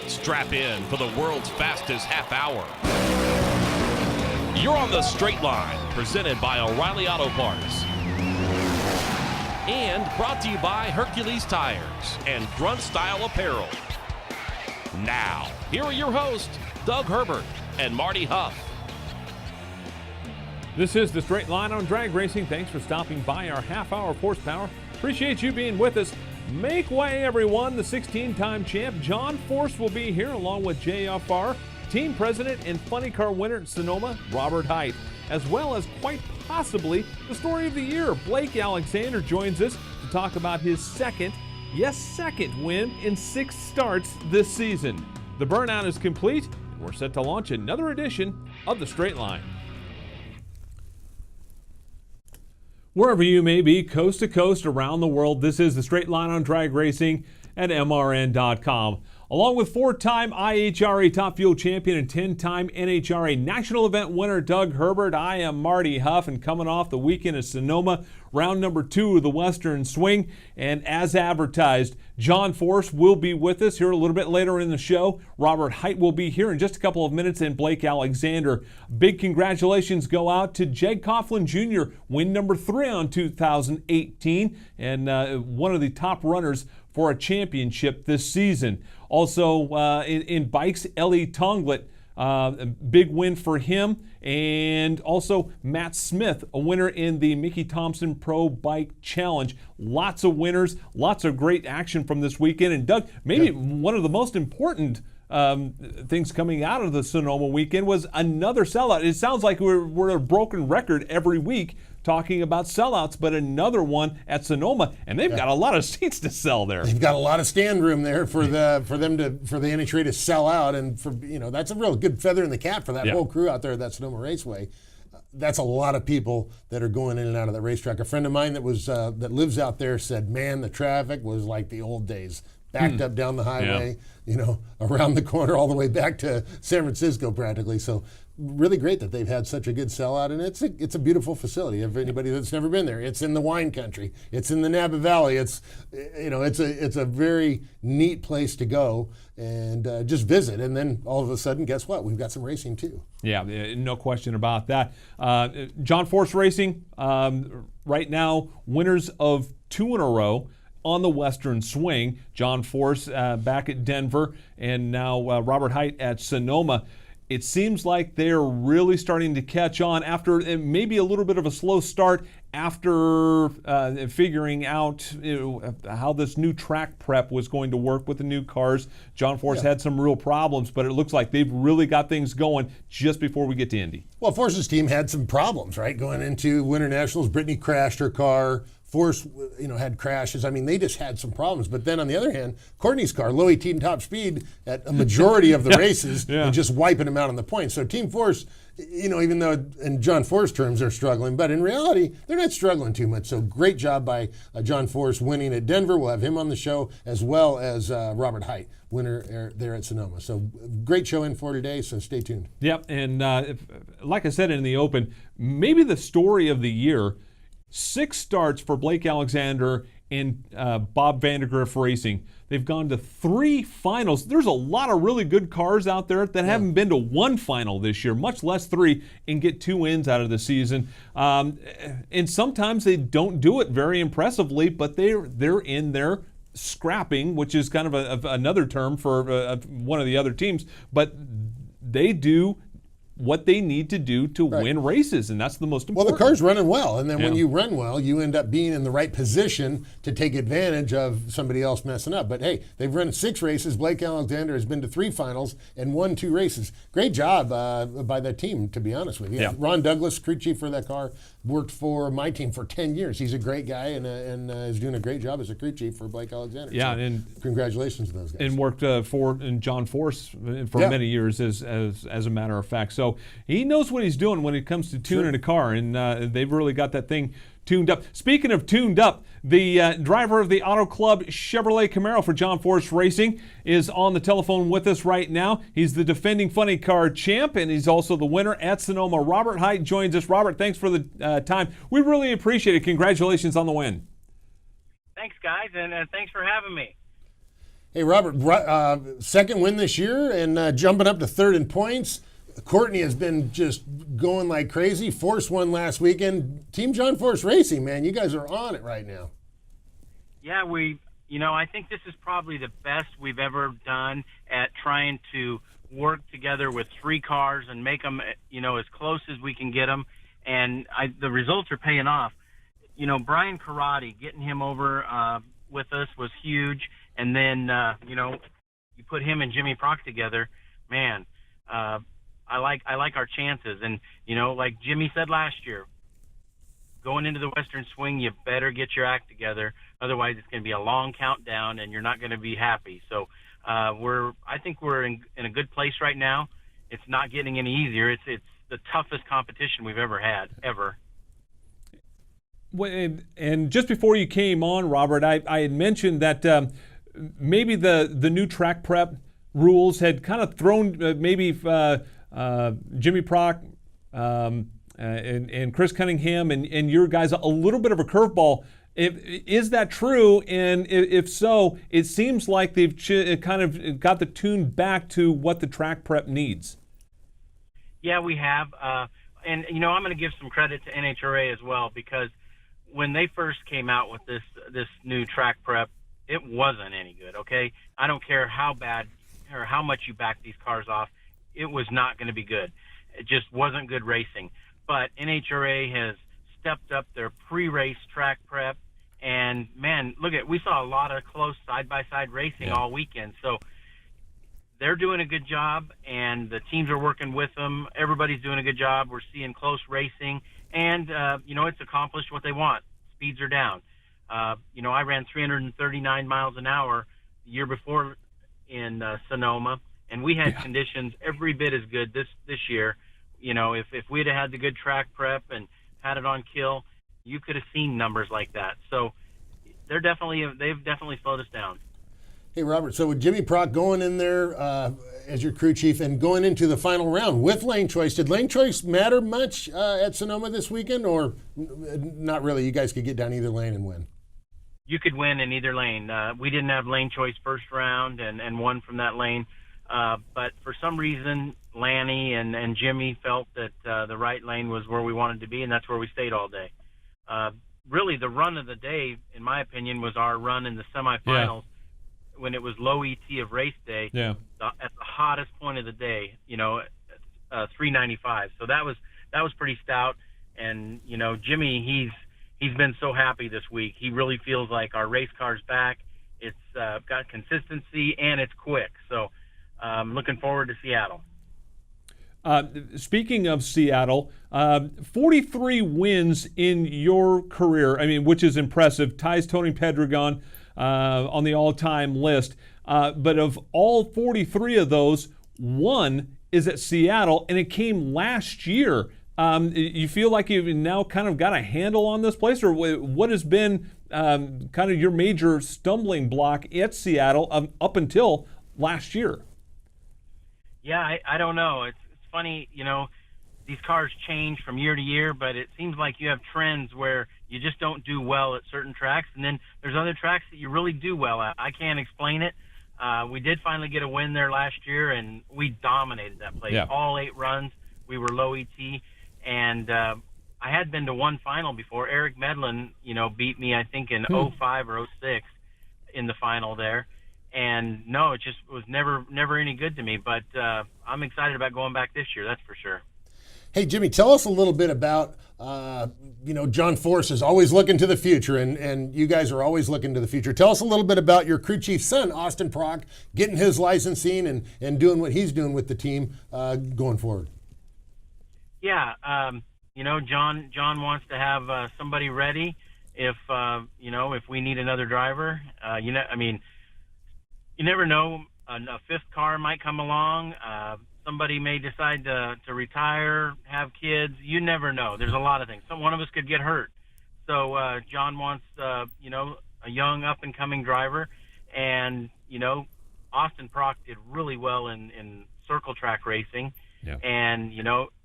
Strap in for the world's fastest half hour. You're on the Straight Line, presented by O'Reilly Auto Parts. And brought to you by Hercules Tires and Grunt Style Apparel. Now, here are your hosts, Doug Herbert and Marty Huff. This is the Straight Line on Drag Racing. Thanks for stopping by our half-hour of horsepower. Appreciate you being with us. Make way, everyone. The 16-time champ, John Force, will be here along with JFR, team president and funny car winner at Sonoma, Robert Hight, as well as quite possibly the story of the year. Blake Alexander joins us to talk about his second win in 6 starts this season. The burnout is complete, and we're set to launch another edition of the Straight Line. Wherever you may be, coast to coast around the world, this is the Straight Line on Drag Racing at MRN.com. Along with 4-time IHRA Top Fuel champion and 10-time NHRA National Event winner Doug Herbert, I am Marty Huff, and coming off the weekend of Sonoma, round number 2 of the Western Swing, and as advertised, John Force will be with us here a little bit later in the show. Robert Hight will be here in just a couple of minutes, and Blake Alexander. Big congratulations go out to Jeg Coughlin Jr., win number 3 on 2018, and one of the top runners for a championship this season. Also in bikes, Ellie Tonglet, a big win for him. And also Matt Smith, a winner in the Mickey Thompson Pro Bike Challenge. Lots of winners, lots of great action from this weekend. And Doug, maybe one of the most important things coming out of the Sonoma weekend was another sellout. It sounds like we're a broken record every week talking about sellouts, but another one at Sonoma, and they've got a lot of seats to sell there. They've got a lot of stand room there for the NHRA to sell out, and that's a real good feather in the cap for that whole crew out there at that Sonoma Raceway. That's a lot of people that are going in and out of the racetrack. A friend of mine that lives out there said, "Man, the traffic was like the old days." Backed up down the highway, around the corner all the way back to San Francisco practically. So really great that they've had such a good sellout, and it's a beautiful facility. If anybody that's never been there, it's in the wine country. It's in the Napa Valley. It's a very neat place to go and just visit. And then all of a sudden, guess what? We've got some racing too. Yeah, no question about that. John Force Racing right now, winners of 2 in a row on the Western Swing. John Force back at Denver, and now Robert Hight at Sonoma. It seems like they're really starting to catch on after maybe a little bit of a slow start after figuring out how this new track prep was going to work with the new cars. John Force had some real problems, but it looks like they've really got things going just before we get to Indy. Well, Force's team had some problems, right? Going into Winter Nationals, Brittany crashed her car. Force, had crashes. I mean, they just had some problems. But then on the other hand, Courtney's car, low 18 top speed at a majority of the races and just wiping them out on the points. So Team Force, even though in John Force terms they're struggling, but in reality, they're not struggling too much. So great job by John Force winning at Denver. We'll have him on the show, as well as Robert Hight, winner there at Sonoma. So great show in for today, so stay tuned. Yep, and like I said in the open, maybe the story of the year, 6 starts for Blake Alexander and Bob Vandergriff Racing. They've gone to 3 finals. There's a lot of really good cars out there that haven't been to 1 final this year, much less 3, and get 2 wins out of the season. And sometimes they don't do it very impressively, but they're in there scrapping, which is kind of another term for one of the other teams. But they do what they need to do to win races, and that's the most important. Well, the car's running well, and then when you run well, you end up being in the right position to take advantage of somebody else messing up. But hey, they've run 6 races. Blake Alexander has been to 3 finals and won 2 races. Great job by that team, to be honest with you. Yeah. Ron Douglas, crew chief for that car, worked for my team for 10 years. He's a great guy and is doing a great job as a crew chief for Blake Alexander. Yeah, so and congratulations to those guys. And worked for John Force for many years, as a matter of fact. So he knows what he's doing when it comes to tuning a car, and they've really got that thing tuned up. Speaking of tuned up, the driver of the Auto Club Chevrolet Camaro for John Force Racing is on the telephone with us right now. He's the defending funny car champ, and he's also the winner at Sonoma. Robert Hight joins us. Robert, thanks for the time. We really appreciate it. Congratulations on the win. Thanks, guys, and thanks for having me. Hey, Robert, second win this year and jumping up to third in points. Courtney has been just going like crazy. Force won last weekend. Team John Force Racing, man, you guys are on it right now. Yeah, I think this is probably the best we've ever done at trying to work together with 3 cars and make them, as close as we can get them. And the results are paying off. Brian Karate, getting him over with us was huge. And then, you put him and Jimmy Prock together, man, I like our chances. And, like Jimmy said last year, going into the Western Swing, you better get your act together. Otherwise, it's going to be a long countdown, and you're not going to be happy. So I think we're in a good place right now. It's not getting any easier. It's the toughest competition we've ever had, ever. And just before you came on, Robert, I had mentioned that maybe the new track prep rules had kind of thrown Jimmy Prock and Chris Cunningham and your guys a little bit of a curveball. Is that true? And if so, it seems like they've kind of got the tune back to what the track prep needs. Yeah, we have. And, I'm going to give some credit to NHRA as well, because when they first came out with this new track prep, it wasn't any good, okay? I don't care how bad or how much you back these cars off, it was not going to be good. It just wasn't good racing. But NHRA has stepped up their pre-race track prep, and, man, we saw a lot of close side-by-side racing all weekend. So they're doing a good job, and the teams are working with them. Everybody's doing a good job. We're seeing close racing, and, it's accomplished what they want. Speeds are down. I ran 339 miles an hour the year before in Sonoma, and we had conditions every bit as good this year. If we'd have had the good track prep and had it on kill, you could have seen numbers like that. So they've definitely slowed us down. Hey, Robert, so with Jimmy Prock going in there as your crew chief and going into the final round with lane choice, did lane choice matter much at Sonoma this weekend, or not really? You guys could get down either lane and win. You could win in either lane. We didn't have lane choice first round and won from that lane. But for some reason, Lanny and Jimmy felt that the right lane was where we wanted to be, and that's where we stayed all day. Really, the run of the day, in my opinion, was our run in the semifinals when it was low ET of race day at the hottest point of the day, 395. So that was pretty stout. And, Jimmy, he's been so happy this week. He really feels like our race car's back. It's got consistency, and it's quick. So I'm looking forward to Seattle. Speaking of Seattle, 43 wins in your career, which is impressive. Ties Tony Pedregon on the all-time list. But of all 43 of those, one is at Seattle, and it came last year. You feel like you've now kind of got a handle on this place, or what has been kind of your major stumbling block at Seattle up until last year? Yeah, I don't know. It's funny, these cars change from year to year, but it seems like you have trends where you just don't do well at certain tracks, and then there's other tracks that you really do well at. I can't explain it. We did finally get a win there last year, and we dominated that place. All 8 runs, we were low ET, and I had been to one final before. Eric Medlin, beat me, I think, in 05 or 06 in the final there. And no, it just was never any good to me. But I'm excited about going back this year, that's for sure. Hey, Jimmy, tell us a little bit about, John Force is always looking to the future, and you guys are always looking to the future. Tell us a little bit about your crew chief's son, Austin Prock, getting his licensing and doing what he's doing with the team going forward. Yeah, John wants to have somebody ready if we need another driver. You never know. A fifth car might come along. Somebody may decide to retire, have kids. You never know. There's a lot of things. One of us could get hurt. So John wants, a young up-and-coming driver. And, Austin Prock did really well in circle track racing. Yeah. And,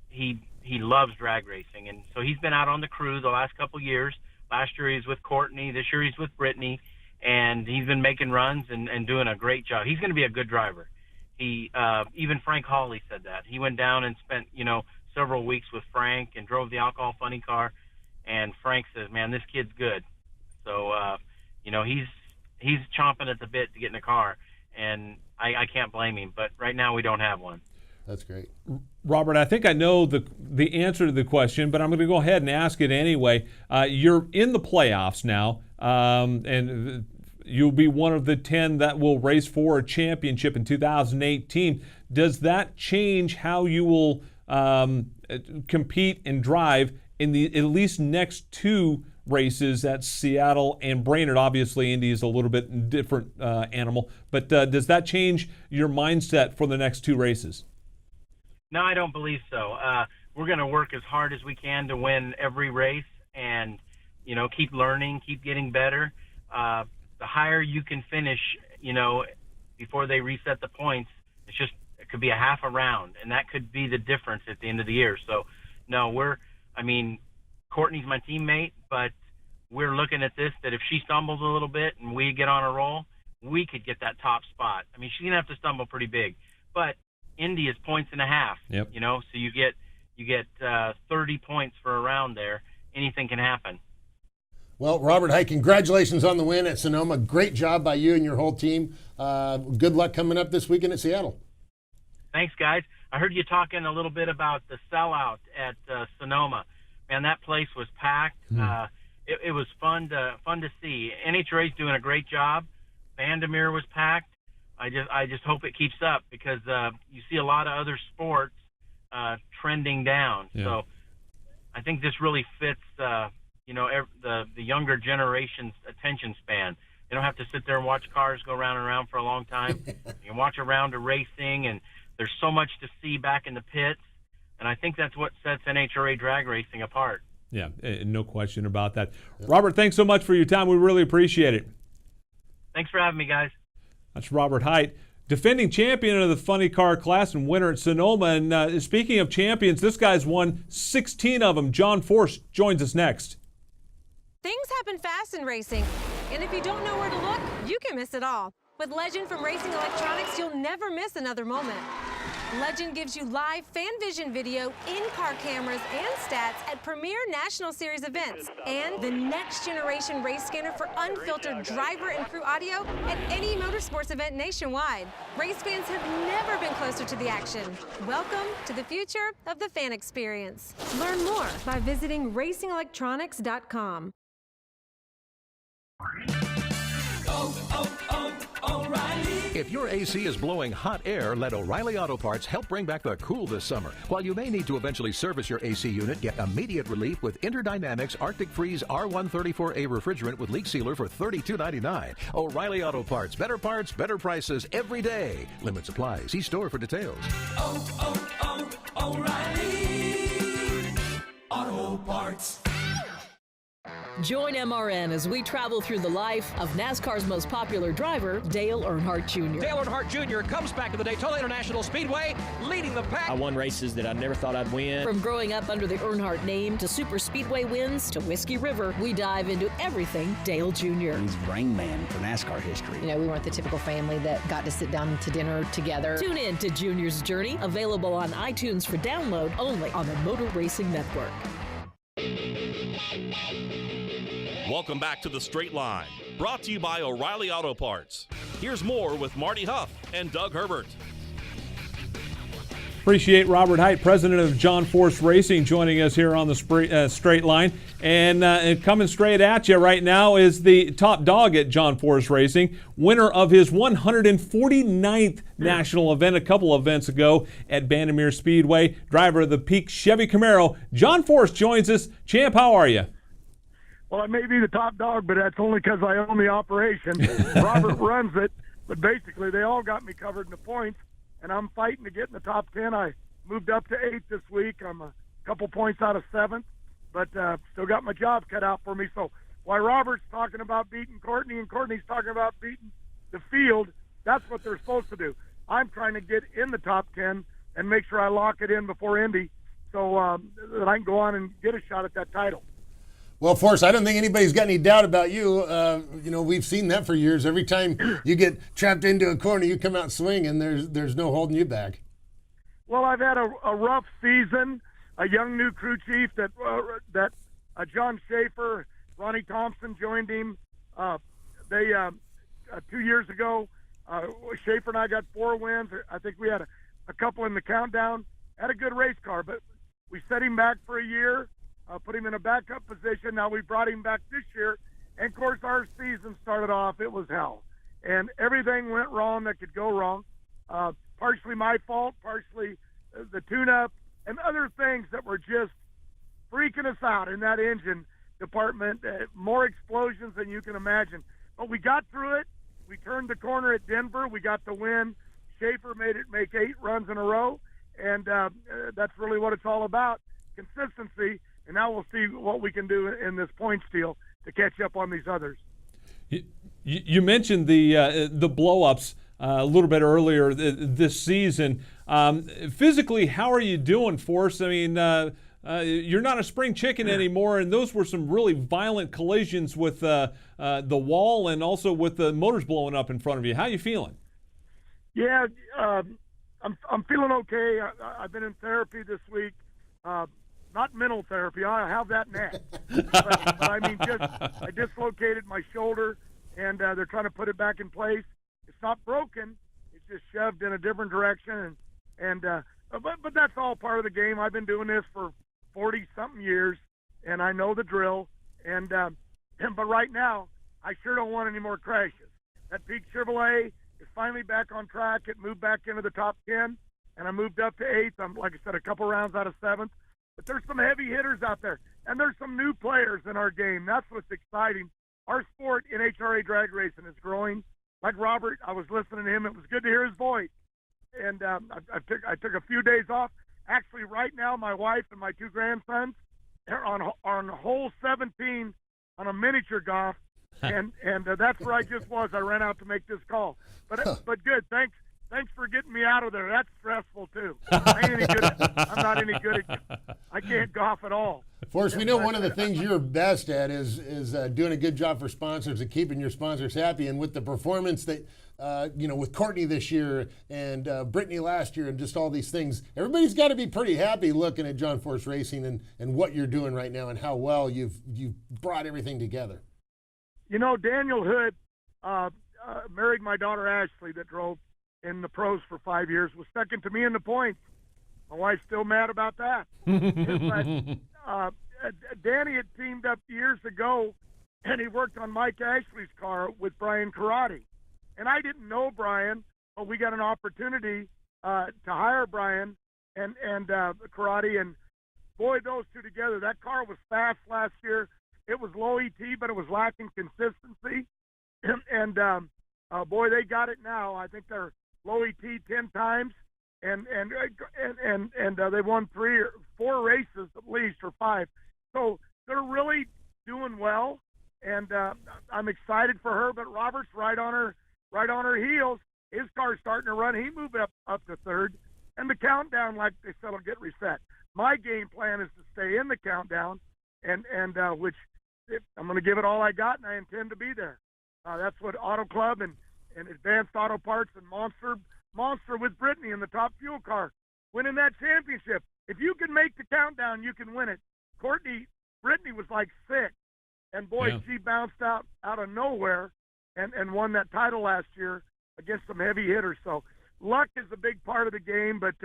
he loves drag racing. And so he's been out on the crew the last couple years. Last year he was with Courtney. This year he's with Brittany. and he's been making runs and doing a great job. He's going to be a good driver. Even Frank Hawley said that. He went down and spent, several weeks with Frank and drove the alcohol funny car, and Frank says, man, this kid's good. So, he's chomping at the bit to get in the car, and I can't blame him, but right now we don't have one. That's great. Robert, I think I know the answer to the question, but I'm going to go ahead and ask it anyway. You're in the playoffs now, and you'll be one of the 10 that will race for a championship in 2018. Does that change how you will compete and drive in the at least next 2 races at Seattle and Brainerd? Obviously, Indy is a little bit different animal, but does that change your mindset for the next 2 races? No, I don't believe so. We're going to work as hard as we can to win every race and, keep learning, keep getting better. The higher you can finish, before they reset the points, it could be a half a round, and that could be the difference at the end of the year. So, no, Courtney's my teammate, but we're looking at this, that if she stumbles a little bit and we get on a roll, we could get that top spot. I mean, she's going to have to stumble pretty big, but Indy is 1.5 points. Yep. So you get 30 points for a round there. Anything can happen. Well, Robert Hight, congratulations on the win at Sonoma. Great job by you and your whole team. Good luck coming up this weekend at Seattle. Thanks, guys. I heard you talking a little bit about the sellout at Sonoma. Man, that place was packed. It was fun to see. NHRA's doing a great job. Vandermeer was packed. I just hope it keeps up, because you see a lot of other sports trending down. Yeah. So I think this really fits the younger generation's attention span. They don't have to sit there and watch cars go round and round for a long time. You can watch a round of racing, and there's so much to see back in the pits. And I think that's what sets NHRA drag racing apart. Yeah, no question about that. Yep. Robert, thanks so much for your time. We really appreciate it. Thanks for having me, guys. That's Robert Hight, defending champion of the funny car class and winner at Sonoma. And speaking of champions, this guy's won 16 of them. John Force joins us next. Things happen fast in racing, and if you don't know where to look, you can miss it all. With Legend from Racing Electronics, you'll never miss another moment. Legend gives you live fan vision video, in-car cameras, and stats at premier National Series events, and the next generation race scanner for unfiltered driver and crew audio at any motorsports event nationwide. Race fans have never been closer to the action. Welcome to the future of the fan experience. Learn more by visiting racingelectronics.com. O'Reilly. If your AC is blowing hot air, let O'Reilly Auto Parts help bring back the cool this summer. While you may need to eventually service your AC unit, get immediate relief with Interdynamics Arctic Freeze R134A refrigerant with leak sealer for $32.99. O'Reilly Auto Parts. Better parts, better prices every day. Limit supply. See store for details. O'Reilly Auto Parts. Join MRN as we travel through the life of NASCAR's most popular driver, Dale Earnhardt Jr. Dale Earnhardt Jr. comes back to the Daytona International Speedway, leading the pack. I won races that I never thought I'd win. From growing up under the Earnhardt name to super speedway wins to Whiskey River, we dive into everything Dale Jr. He's Rain Man for NASCAR history. You know, we weren't the typical family that got to sit down to dinner together. Tune in to Junior's Journey, available on iTunes for download only on the Motor Racing Network. Welcome back to The Straight Line, brought to you by O'Reilly Auto Parts. Here's more with Marty Huff and Doug Herbert. Appreciate Robert Hight, president of John Force Racing, joining us here on the Straight Line. And coming straight at you right now is the top dog at John Force Racing, winner of his 149th national event a couple events ago at Vandermeer Speedway, driver of the Peak Chevy Camaro. John Force joins us. Champ, how are you? Well, I may be the top dog, but that's only because I own the operation. Robert runs it, but basically they all got me covered in the points, and I'm fighting to get in the top 10. I moved up to 8th this week. I'm a couple points out of 7th, but still got my job cut out for me. So while Robert's talking about beating Courtney and Courtney's talking about beating the field, that's what they're supposed to do. I'm trying to get in the top 10 and make sure I lock it in before Indy so that I can go on and get a shot at that title. Well, Forrest, I don't think anybody's got any doubt about you. We've seen that for years. Every time you get trapped into a corner, you come out swinging. There's no holding you back. Well, I've had a rough season. A young new crew chief that John Schaefer, Ronnie Thompson joined him. They 2 years ago, Schaefer and I got 4 wins. I think we had a couple in the countdown. Had a good race car, but we set him back for a year, put him in a backup position. Now we brought him back this year. And, of course, our season started off, it was hell. And everything went wrong that could go wrong. Partially my fault, partially the tune-up, and other things that were just freaking us out in that engine department. More explosions than you can imagine. But we got through it. We turned the corner at Denver. We got the win. Schaefer made it make 8 runs in a row. And that's really what it's all about, consistency. And now we'll see what we can do in this point steal to catch up on these others. You mentioned the blow-ups a little bit earlier this season. Physically, how are you doing, Forrest? I mean, you're not a spring chicken anymore, and those were some really violent collisions with the wall and also with the motors blowing up in front of you. How are you feeling? Yeah, I'm feeling okay. I've been in therapy this week. Not mental therapy. I have that next. but I mean, I dislocated my shoulder, and they're trying to put it back in place. It's not broken. It's just shoved in a different direction. But that's all part of the game. I've been doing this for 40-something years, and I know the drill. But right now, I sure don't want any more crashes. That Peak Chevrolet is finally back on track. It moved back into the top 10, and I moved up to 8th. I'm, like I said, a couple rounds out of 7th. But there's some heavy hitters out there, and there's some new players in our game. That's what's exciting. Our sport in HRA drag racing is growing. Like Robert, I was listening to him. It was good to hear his voice. And I took a few days off. Actually, right now, my wife and my 2 grandsons are on hole 17 on a miniature golf, and that's where I just was. I ran out to make this call. But good. Thanks for getting me out of there. That's stressful too. I'm not any good at. I can't golf at all. Forrest, we know one of the things you're best at is doing a good job for sponsors and keeping your sponsors happy. And with the performance that with Courtney this year and Brittany last year and just all these things, everybody's got to be pretty happy looking at John Force Racing and what you're doing right now and how well you've brought everything together. Daniel Hood married my daughter Ashley that drove in the pros for 5 years, was second to me in the points. My wife's still mad about that. Danny had teamed up years ago, and he worked on Mike Ashley's car with Brian Karate. And I didn't know Brian, but we got an opportunity to hire Brian and Karate. And, boy, those two together, that car was fast last year. It was low ET, but it was lacking consistency. And boy, they got it now. I think they're low ET 10 times, and they won 3 or 4 races at least, or 5. So they're really doing well, and I'm excited for her. But Robert's right on her heels. His car's starting to run. He moved up to 3rd, and the countdown, like they said, will get reset. My game plan is to stay in the countdown, and which I'm going to give it all I got, and I intend to be there. That's what Auto Club and Advanced Auto Parts and Monster with Brittany in the top fuel car, winning that championship. If you can make the countdown, you can win it. Brittany was like 6, and boy, yeah. She bounced out of nowhere and won that title last year against some heavy hitters. So luck is a big part of the game, but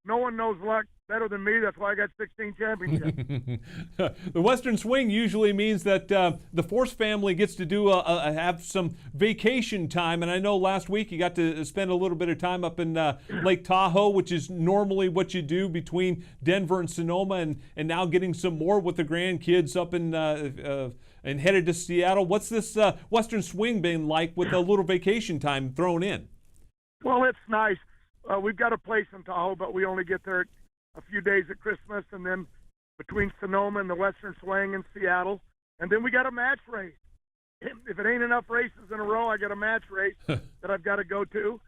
no one knows luck better than me. That's why I got 16 championships. The Western Swing usually means that the Force family gets to do have some vacation time. And I know last week you got to spend a little bit of time up in Lake Tahoe, which is normally what you do between Denver and Sonoma, and now getting some more with the grandkids up in and headed to Seattle. What's this Western Swing been like with a little vacation time thrown in? Well, it's nice. We've got a place in Tahoe, but we only get there a few days at Christmas, and then between Sonoma and the Western Swing in Seattle, and then we got a match race. If it ain't enough races in a row, I got a match race that I've got to go to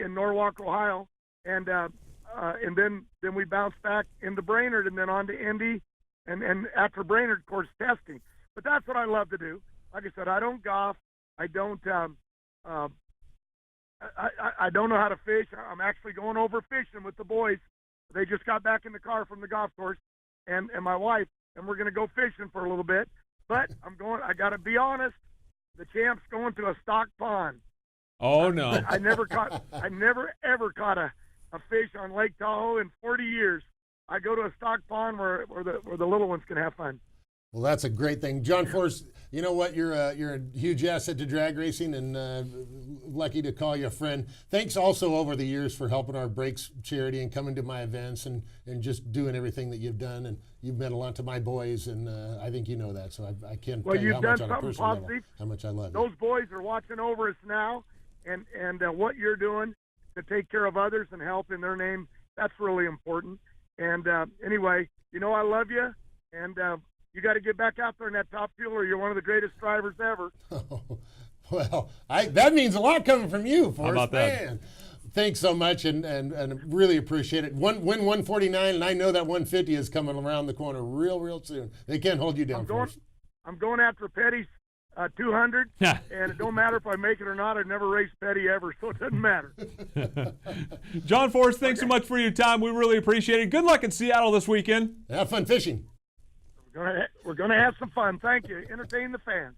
in Norwalk, Ohio, and then we bounce back into Brainerd, and then on to Indy, and after Brainerd, of course, testing. But that's what I love to do. Like I said, I don't golf. I don't I don't know how to fish. I'm actually going over fishing with the boys. They just got back in the car from the golf course, and my wife, and we're going to go fishing for a little bit. But I got to be honest, the champ's going to a stock pond. Oh, no. I never ever caught a fish on Lake Tahoe in 40 years. I go to a stock pond where the little ones can have fun. Well, that's a great thing. John Force, you know what? You're a huge asset to drag racing, and lucky to call you a friend. Thanks also over the years for helping our Brakes charity and coming to my events and just doing everything that you've done. And you've meant a lot to my boys, and I think you know that. So I can't tell you how much on a personal level, how much I love you. Those boys are watching over us now, and what you're doing to take care of others and help in their name, that's really important. And anyway, you know I love you, and you got to get back out there in that top fuel, or you're one of the greatest drivers ever. Well, that means a lot coming from you, Forrest. How about that? Man. Thanks so much, and really appreciate it. Win 149, and I know that 150 is coming around the corner real soon. They can't hold you down, Forrest. I'm going after Petty's 200, and it don't matter if I make it or not. I've never raced Petty ever, so it doesn't matter. John Forrest, thanks so much for your time. We really appreciate it. Good luck in Seattle this weekend. Have fun fishing. We're gonna have some fun. Thank you. Entertain the fans.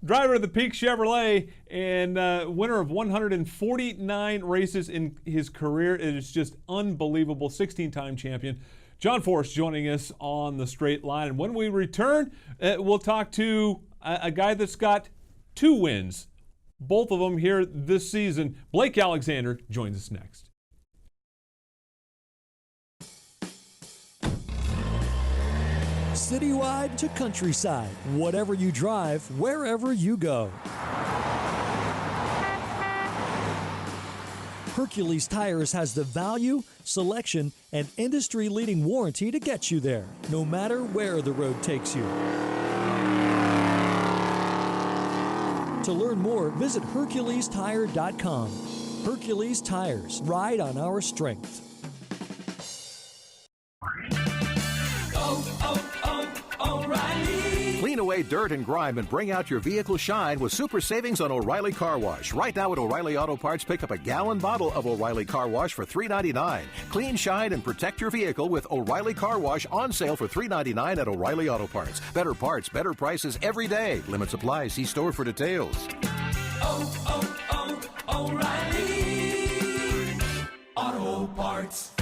Driver of the Peak Chevrolet and winner of 149 races in his career. It is just unbelievable. 16-time champion. John Forrest joining us on the Straight Line. And when we return, we'll talk to a guy that's got 2 wins, both of them here this season. Blake Alexander joins us next. Citywide to countryside, whatever you drive, wherever you go. Hercules Tires has the value, selection, and industry-leading warranty to get you there, no matter where the road takes you. To learn more, visit HerculesTire.com. Hercules Tires, ride on our strength. Clean away dirt and grime and bring out your vehicle shine with super savings on O'Reilly Car Wash. Right now at O'Reilly Auto Parts, pick up a gallon bottle of O'Reilly Car Wash for $3.99. Clean, shine, and protect your vehicle with O'Reilly Car Wash on sale for $3.99 at O'Reilly Auto Parts. Better parts, better prices every day. Limits apply. See store for details. O'Reilly Auto Parts.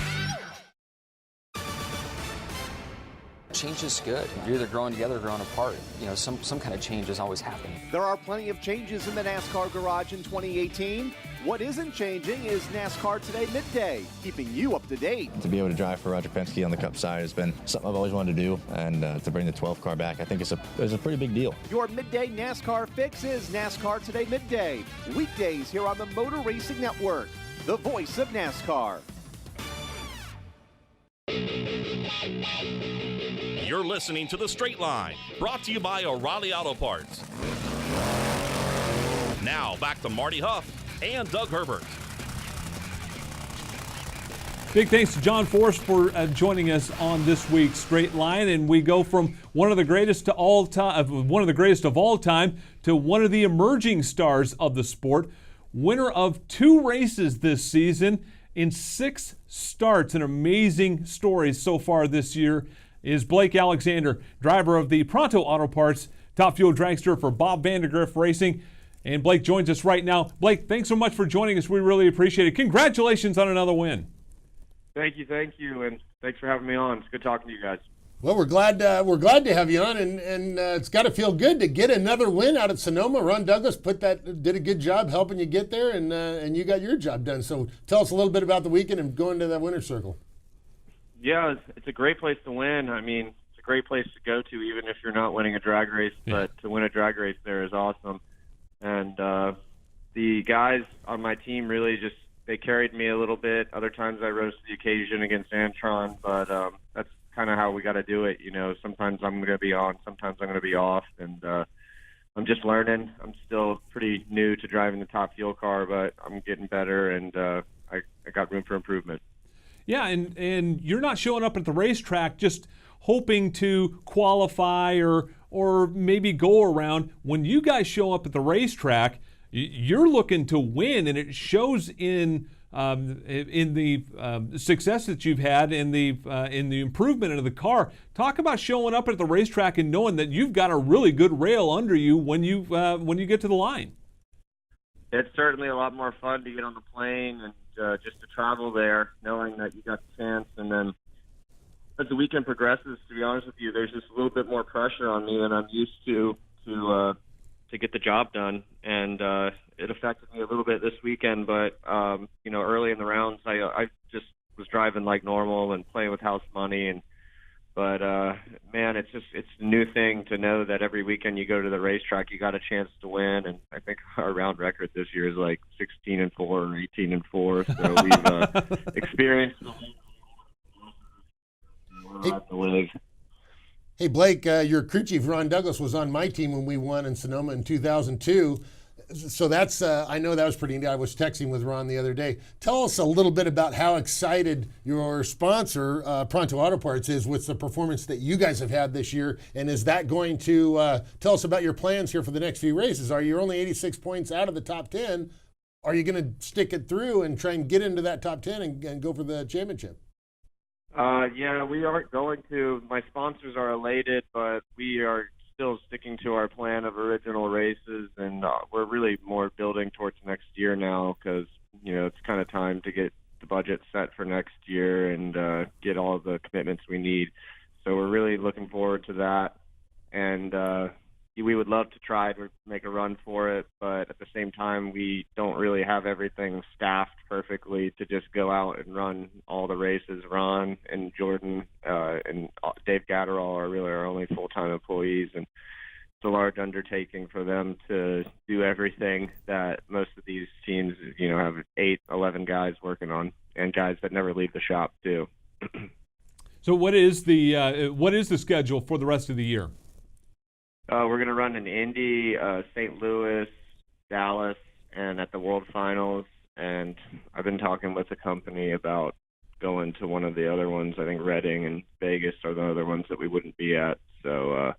Change is good. You're either growing together or growing apart. You know, some kind of change is always happening. There are plenty of changes in the NASCAR garage in 2018. What isn't changing is NASCAR Today Midday, keeping you up to date. To be able to drive for Roger Penske on the Cup side has been something I've always wanted to do, and to bring the 12 car back, I think it's a pretty big deal. Your midday NASCAR fix is NASCAR Today Midday, weekdays here on the Motor Racing Network, the voice of NASCAR. You're listening to The Straight Line, brought to you by O'Reilly Auto Parts. Now, back to Marty Huff and Doug Herbert. Big thanks to John Forrest for joining us on this week's Straight Line, and we go from one of the greatest of all time to one of the emerging stars of the sport, winner of 2 races this season in 6 starts. An amazing story so far this year is Blake Alexander, driver of the Pronto Auto Parts Top Fuel Dragster for Bob Vandegrift Racing. And Blake joins us right now. Blake, thanks so much for joining us. We really appreciate it. Congratulations on another win. Thank you, and thanks for having me on. It's good talking to you guys. Well, we're glad to have you on, and it's got to feel good to get another win out at Sonoma. Ron Douglas did a good job helping you get there, and you got your job done. So tell us a little bit about the weekend and going to that winner's circle. Yeah, it's a great place to win. I mean, it's a great place to go to, even if you're not winning a drag race. But to win a drag race there is awesome. And the guys on my team really they carried me a little bit. Other times I rose to the occasion against Antron, but that's kind of how we got to do it. You know, sometimes I'm going to be on, sometimes I'm going to be off, and I'm just learning. I'm still pretty new to driving the Top Fuel car, but I'm getting better, and I got room for improvement. Yeah, and you're not showing up at the racetrack just hoping to qualify or maybe go around. When you guys show up at the racetrack, you're looking to win, and it shows in the success that you've had in the improvement of the car. Talk about showing up at the racetrack and knowing that you've got a really good rail under you when you get to the line. It's certainly a lot more fun to get on the plane and just to travel there, knowing that you got the chance. And then as the weekend progresses, to be honest with you, there's just a little bit more pressure on me than I'm used to get the job done. And it affected me a little bit this weekend, but early in the rounds, I just was driving like normal and playing with house money. But man, it's a new thing to know that every weekend you go to the racetrack, you got a chance to win. And I think our round record this year is like 16-4 or 18-4. So we've experienced the league. Hey, Blake, your crew chief, Ron Douglas, was on my team when we won in Sonoma in 2002. So that's, I know that was pretty neat. I was texting with Ron the other day. Tell us a little bit about how excited your sponsor, Pronto Auto Parts, is with the performance that you guys have had this year. And is that going to tell us about your plans here for the next few races? You're only 86 points out of the top 10. Are you going to stick it through and try and get into that top 10 and go for the championship? Yeah, we aren't going to. My sponsors are elated, but we are still sticking to our plan of original races, and we're really more building towards next year now because, it's kind of time to get the budget set for next year and get all the commitments we need. So we're really looking forward to that, and we would love to try to make a run for it, but at the same time, we don't really have everything staffed perfectly to just go out and run all the races. Ron and Jordan and Dave Gatterall are really our only full-time employees, and it's a large undertaking for them to do everything that most of these teams, have 8, 11 guys working on, and guys that never leave the shop too. So what is the schedule for the rest of the year? We're going to run in Indy, St. Louis, Dallas, and at the World Finals. And I've been talking with the company about going to one of the other ones. I think Reading and Vegas are the other ones that we wouldn't be at. So,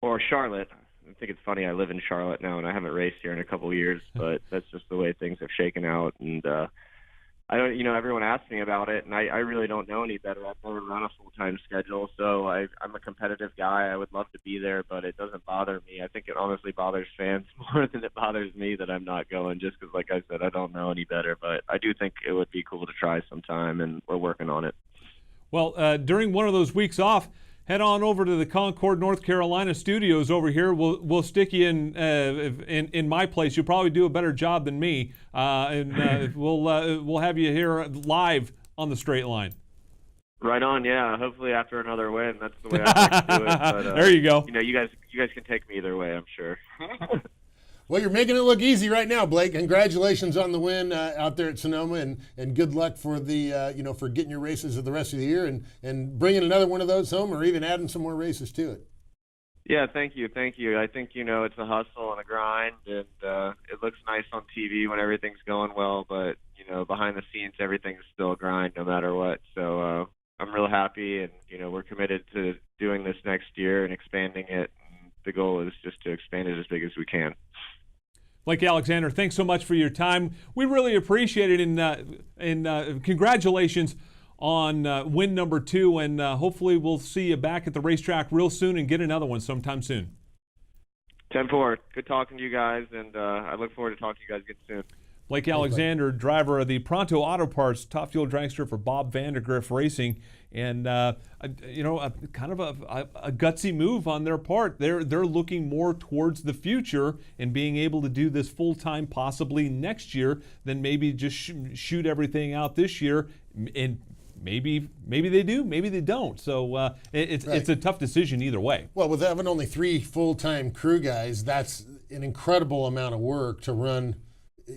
or Charlotte. I think it's funny. I live in Charlotte now, and I haven't raced here in a couple of years, but that's just the way things have shaken out. And I don't, everyone asks me about it, and I really don't know any better. I've never run a full-time schedule, so I'm a competitive guy. I would love to be there, but it doesn't bother me. I think it honestly bothers fans more than it bothers me that I'm not going, just because, like I said, I don't know any better. But I do think it would be cool to try sometime, and we're working on it. Well, during one of those weeks off, head on over to the Concord, North Carolina studios over here. We'll stick you in my place. You'll probably do a better job than me, and we'll have you here live on the straight line. Right on, yeah. Hopefully after another win, that's the way I like to do it. But, there you go. You guys can take me either way, I'm sure. Well, you're making it look easy right now, Blake. Congratulations on the win out there at Sonoma, and good luck for the for getting your races of the rest of the year and bringing another one of those home, or even adding some more races to it. Yeah, thank you. I think it's a hustle and a grind, and it looks nice on TV when everything's going well, but behind the scenes everything's still a grind no matter what. So I'm real happy, and we're committed to doing this next year and expanding it. And the goal is just to expand it as big as we can. Blake Alexander, thanks so much for your time. We really appreciate it, and congratulations on win number 2, and hopefully we'll see you back at the racetrack real soon and get another one sometime soon. 10-4. Good talking to you guys, and I look forward to talking to you guys again soon. Blake Alexander, driver of the Pronto Auto Parts, top fuel dragster for Bob Vandergriff Racing, and kind of a gutsy move on their part. They're looking more towards the future and being able to do this full time, possibly next year, than maybe just shoot everything out this year. And maybe they do, maybe they don't. So it's a tough decision either way. Well, with having only 3 full-time crew guys, that's an incredible amount of work to run.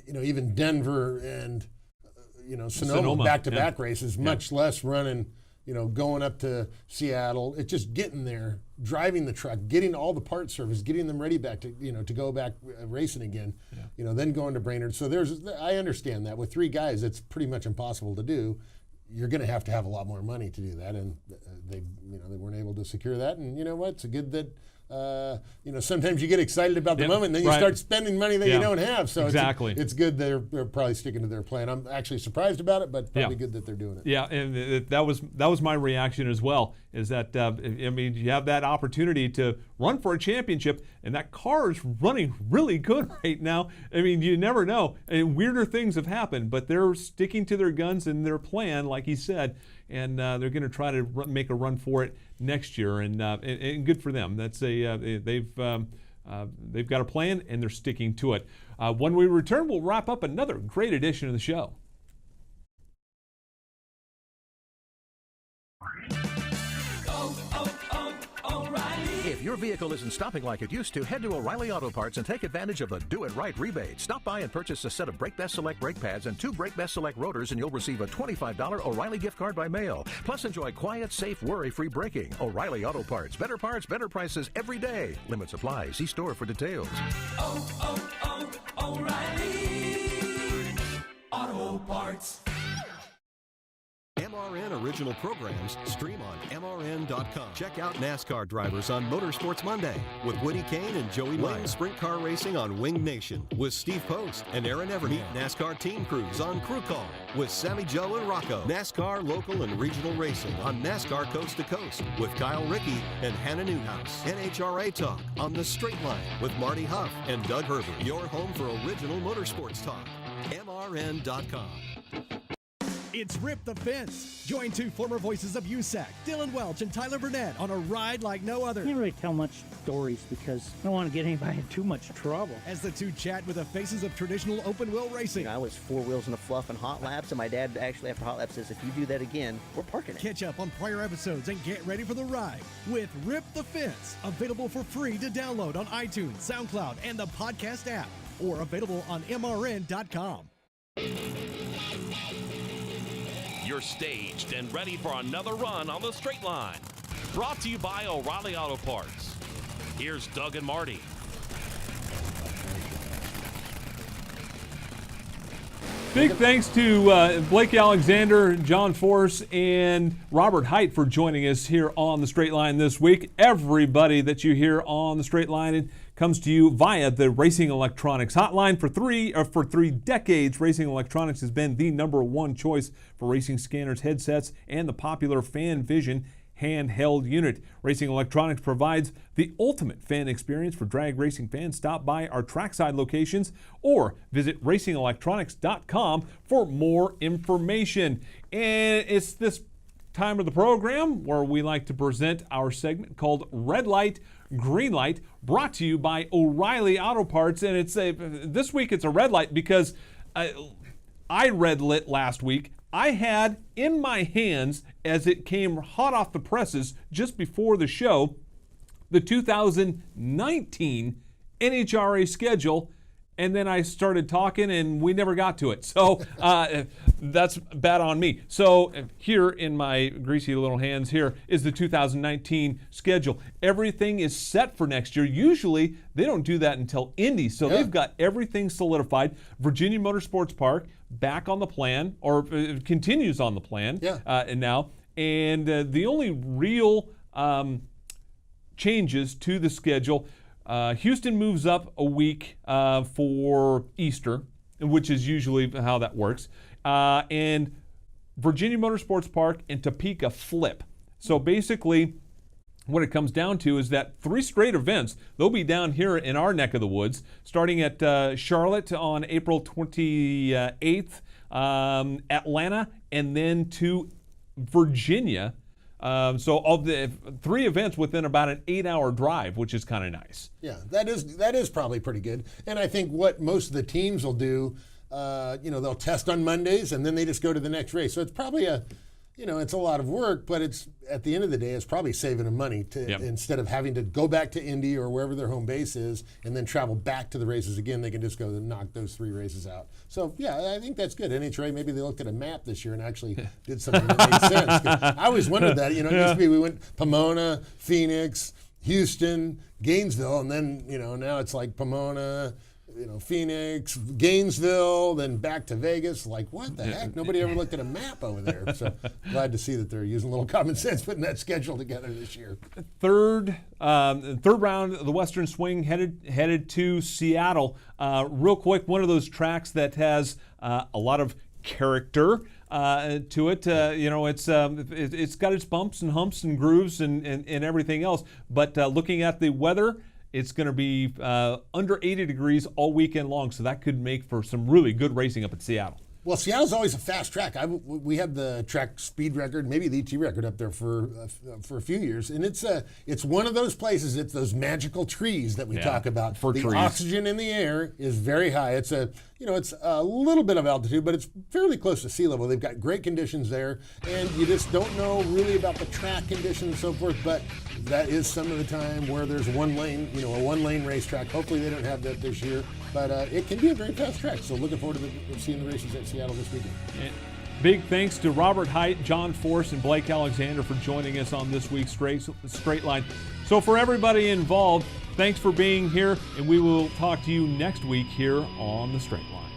Even Denver and Sonoma back-to-back races, much less running, going up to Seattle. It's just getting there, driving the truck, getting all the part service, getting them ready back to to go back racing again. Then going to Brainerd. So I understand that with 3 guys, it's pretty much impossible to do. you're going to have a lot more money to do that, and they weren't able to secure that. And you know what? It's good that sometimes you get excited about the moment, and then you start spending money that you don't have. So it's good they're probably sticking to their plan. I'm actually surprised about it, but probably good that they're doing it. Yeah, and that was my reaction as well. Is that you have that opportunity to run for a championship, and that car is running really good right now. I mean, you never know. And weirder things have happened, but they're sticking to their guns and their plan, like he said, and they're going to try to make a run for it next year, and good for them. That's they've got a plan and they're sticking to it. When we return, we'll wrap up another great edition of the show. If your vehicle isn't stopping like it used to, head to O'Reilly Auto Parts and take advantage of the Do It Right rebate. Stop by and purchase a set of Brake Best Select brake pads and 2 Brake Best Select rotors, and you'll receive a $25 O'Reilly gift card by mail. Plus, enjoy quiet, safe, worry-free braking. O'Reilly Auto Parts. Better parts, better prices every day. Limits apply. See store for details. O'Reilly Auto Parts. MRN original programs stream on MRN.com. Check out NASCAR drivers on Motorsports Monday with Woody Kane and Joey Meyer. Sprint car racing on Winged Nation with Steve Post and Aaron Evernham. Meet NASCAR team crews on Crew Call with Sammy Joe and Rocco. NASCAR local and regional racing on NASCAR Coast to Coast with Kyle Rickey and Hannah Newhouse. NHRA Talk on The Straight Line with Marty Huff and Doug Herbert. Your home for original motorsports talk. MRN.com. It's Rip the Fence. Join 2 former voices of USAC, Dylan Welch and Tyler Burnett, on a ride like no other. I can't really tell much stories because I don't want to get anybody in too much trouble. As the 2 chat with the faces of traditional open-wheel racing. I was 4 wheels and a fluff and hot laps, and my dad actually after hot laps says, if you do that again, we're parking it. Catch up on prior episodes and get ready for the ride with Rip the Fence. Available for free to download on iTunes, SoundCloud, and the podcast app. Or available on MRN.com. You're staged and ready for another run on the straight line. Brought to you by O'Reilly Auto Parts. Here's Doug and Marty. Big thanks to Blake Alexander, John Force, and Robert Hight for joining us here on the Straight Line this week. Everybody that you hear on the Straight Line comes to you via the Racing Electronics hotline. For three decades, Racing Electronics has been the #1 choice for racing scanners, headsets, and the popular Fan Vision handheld unit. Racing Electronics provides the ultimate fan experience for drag racing fans. Stop by our trackside locations or visit racingelectronics.com for more information. And it's this time of the program where we like to present our segment called Red Light, Green Light, brought to you by O'Reilly Auto Parts. And this week it's a red light because I red lit last week. I had in my hands, as it came hot off the presses just before the show, the 2019 NHRA schedule, and then I started talking and we never got to it. So that's bad on me. So here in my greasy little hands here is the 2019 schedule. Everything is set for next year. Usually they don't do that until Indy, so they've got everything solidified. Virginia Motorsports Park back on the plan, or continues on the plan now. And the only real changes to the schedule, Houston moves up a week for Easter, which is usually how that works. And Virginia Motorsports Park and Topeka flip. So basically, what it comes down to is that 3 straight events, they'll be down here in our neck of the woods, starting at Charlotte on April 28th, Atlanta, and then to Virginia. So of the 3 events within about an 8-hour drive, which is kind of nice. Yeah, that is probably pretty good. And I think what most of the teams will do, they'll test on Mondays and then they just go to the next race. So it's probably it's a lot of work, but it's at the end of the day, it's probably saving them money instead of having to go back to Indy or wherever their home base is and then travel back to the races again. They can just go and knock those 3 races out. So yeah, I think that's good. NHRA, maybe they looked at a map this year and actually did something that made sense. I always wondered that. It used to be we went Pomona, Phoenix, Houston, Gainesville, and then now it's like Pomona, Phoenix, Gainesville, then back to Vegas. Like, what the heck? Nobody ever looked at a map over there. So glad to see that they're using a little common sense putting that schedule together this year. Third round of the Western Swing headed to Seattle. Real quick, one of those tracks that has a lot of character to it. It's got its bumps and humps and grooves and everything else. But looking at the weather, it's going to be under 80 degrees all weekend long, so that could make for some really good racing up at Seattle. Well, Seattle's always a fast track. We have the track speed record, maybe the ET record up there for a few years, and it's one of those places. It's those magical trees that we talk about. The oxygen in the air is very high. It's a little bit of altitude, but it's fairly close to sea level. They've got great conditions there, and you just don't know really about the track conditions and so forth. But that is some of the time where there's a one-lane racetrack. Hopefully they don't have that this year, but it can be a very fast track. So looking forward to seeing the races at Seattle this weekend. And big thanks to Robert Hight, John Force, and Blake Alexander for joining us on this week's Straight Line. So for everybody involved, thanks for being here, and we will talk to you next week here on the Straight Line.